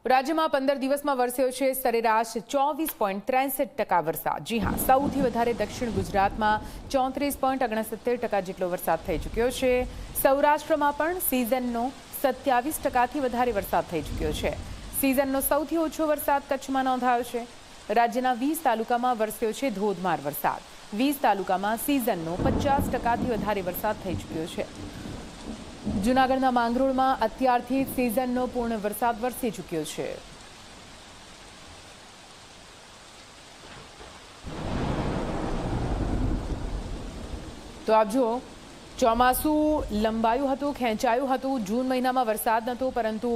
રાજ્યમાં 15 દિવસમાં વરસ્યો છે સરેરાશ 24.63% વરસાદ। જી હા, સૌથી વધારે દક્ષિણ ગુજરાતમાં 34.69% જેટલો વરસાદ થઈ ચૂક્યો છે। સૌરાષ્ટ્રમાં પણ સિઝનનો 27%થી વધારે વરસાદ થઈ ચૂક્યો છે। સિઝનનો સૌથી ઓછો વરસાદ કચ્છમાં નોંધાયો છે। રાજ્યના 20 તાલુકામાં વરસ્યો છે ધોધમાર વરસાદ। 20 તાલુકામાં સિઝનનો 50%થી વધારે વરસાદ થઈ ચૂક્યો છે। જૂનાગઢના માંગરોળમાં અત્યારથી સિઝનનો પૂર્ણ વરસાદ વરસી ચૂક્યો છે। તો આપ જુઓ, ચોમાસું લંબાયું હતું, ખેંચાયું હતું। જૂન મહિનામાં વરસાદ નહોતો, પરંતુ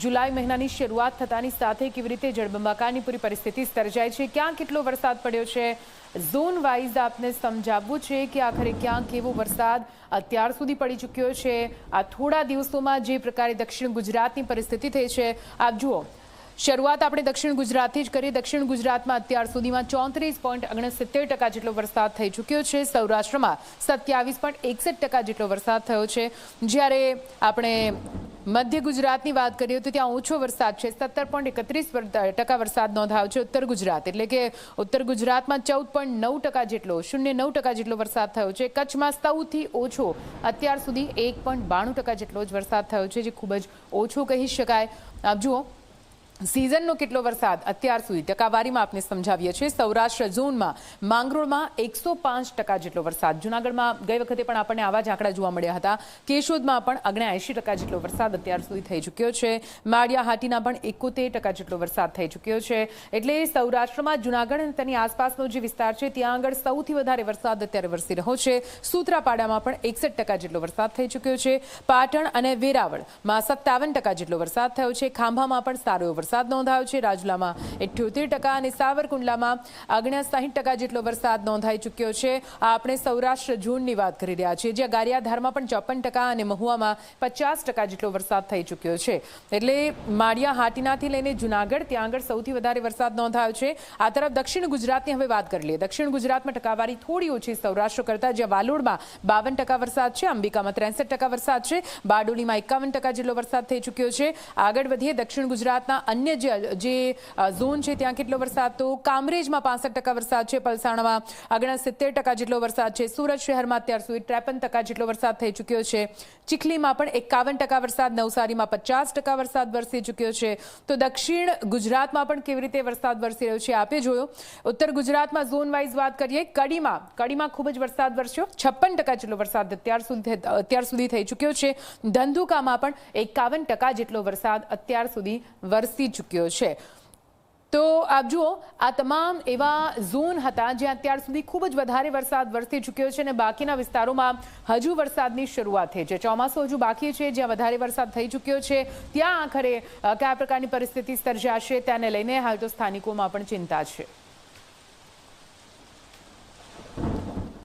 જુલાઈ મહિનાની શરૂઆત થતાની સાથે કેવી રીતે જળબંબાકારની પૂરી પરિસ્થિતિ સર્જાય છે, ક્યાં કેટલો વરસાદ પડ્યો છે, ઝોન વાઇઝ આપને સમજાવવું છે કે આખરે ક્યાં કેવો વરસાદ અત્યાર સુધી પડી ચૂક્યો છે। આ થોડા દિવસોમાં જે પ્રકારે દક્ષિણ ગુજરાતની પરિસ્થિતિ થઈ છે, આપ જુઓ, શરૂઆત આપણે દક્ષિણ ગુજરાતથી જ કરીએ। દક્ષિણ ગુજરાતમાં અત્યાર સુધીમાં 34.69% જેટલો વરસાદ થઈ ચૂક્યો છે। સૌરાષ્ટ્રમાં 27.61% જેટલો વરસાદ થયો છે। જ્યારે આપણે મધ્ય ગુજરાતની વાત કરીએ તો ત્યાં ઓછો વરસાદ છે, 17.31% વરસાદ નોંધાયો છે। ઉત્તર ગુજરાત એટલે કે ઉત્તર ગુજરાતમાં 14.9% જેટલો 0.9% જેટલો વરસાદ થયો છે। કચ્છમાં સૌથી ઓછો અત્યાર સુધી 1.92% જેટલો જ વરસાદ થયો છે, જે ખૂબ જ ઓછો કહી શકાય। આપ જુઓ, સિઝનનો કેટલો વરસાદ અત્યાર સુધી ટકાવારીમાં આપને સમજાવીએ છીએ। સૌરાષ્ટ્ર ઝોનમાં માંગરોળમાં 105% જેટલો વરસાદ, જૂનાગઢમાં ગઈ વખતે પણ આપણને આવા જ આંકડા જોવા મળ્યા હતા। કેશોદમાં પણ 79% જેટલો વરસાદ અત્યાર સુધી થઈ ચૂક્યો છે। માળિયા હાટીના પણ 71% જેટલો વરસાદ થઈ ચૂક્યો છે। એટલે સૌરાષ્ટ્રમાં જૂનાગઢ અને તેની આસપાસનો જે વિસ્તાર છે ત્યાં આગળ સૌથી વધારે વરસાદ અત્યારે વરસી રહ્યો છે। સૂત્રાપાડામાં પણ 61% જેટલો વરસાદ થઈ ચૂક્યો છે। પાટણ અને વેરાવળમાં 57% જેટલો વરસાદ થયો છે। ખાંભામાં પણ સારો એવો વરસાદ નોંધાયો છે। રાજુલામાં 78% અને સાવરકુંડલામાં 59% જેટલો વરસાદ નોંધાઈ ચૂક્યો છે। આપણે સૌરાષ્ટ્ર ઝોનની વાત કરી રહ્યા છીએ, જ્યાં ગારિયાધારમાં પણ 54% અને મહુવામાં 50% જેટલો વરસાદ થઈ ચૂક્યો છે। એટલે માળિયા હાટીનાથી લઈને જૂનાગઢ ત્યાં આગળ સૌથી વધારે વરસાદ નોંધાયો છે। આ તરફ દક્ષિણ ગુજરાતની હવે વાત કરી લઈએ। દક્ષિણ ગુજરાતમાં ટકાવારી થોડી ઓછી સૌરાષ્ટ્ર કરતાં, જ્યાં વાલોડમાં 52% વરસાદ છે, અંબિકામાં 63% વરસાદ છે, બારડોલીમાં 51% જેટલો વરસાદ થઈ ચૂક્યો છે। આગળ વધીએ, દક્ષિણ ગુજરાતના અન્ય જે ઝોન છે ત્યાં કેટલો વરસાદ, તો કામરેજમાં 65% વરસાદ છે, પલસાણામાં 69% જેટલો વરસાદ છે, સુરત શહેરમાં અત્યાર સુધી 53% જેટલો વરસાદ થઈ ચૂક્યો છે, ચીખલીમાં પણ 51% વરસાદ, નવસારીમાં 50% વરસાદ વરસી ચૂક્યો છે। તો દક્ષિણ ગુજરાતમાં પણ કેવી રીતે વરસાદ વરસી રહ્યો છે આપે જોયો। ઉત્તર ગુજરાતમાં ઝોન વાઇઝ વાત કરીએ, કડીમાં ખૂબ જ વરસાદ વરસ્યો, 56% જેટલો વરસાદ અત્યાર સુધી થઈ ચૂક્યો છે। ધંધુકામાં પણ 51% જેટલો વરસાદ અત્યાર સુધી વરસી ચૂક્યો છે। તો આપ જુઓ, આ તમામ એવા ઝોન હતા જ્યાં અત્યાર સુધી ખૂબ જ વધારે વરસાદ વરસી ચૂક્યો છે અને બાકીના વિસ્તારોમાં હજુ વરસાદની શરૂઆત થઈ છે। ચોમાસું હજુ બાકી છે, જ્યાં વધારે વરસાદ થઈ ચૂક્યો છે ત્યાં આખરે કયા પ્રકારની પરિસ્થિતિ સર્જાશે તેને લઈને હાલ તો સ્થાનિકોમાં પણ ચિંતા છે।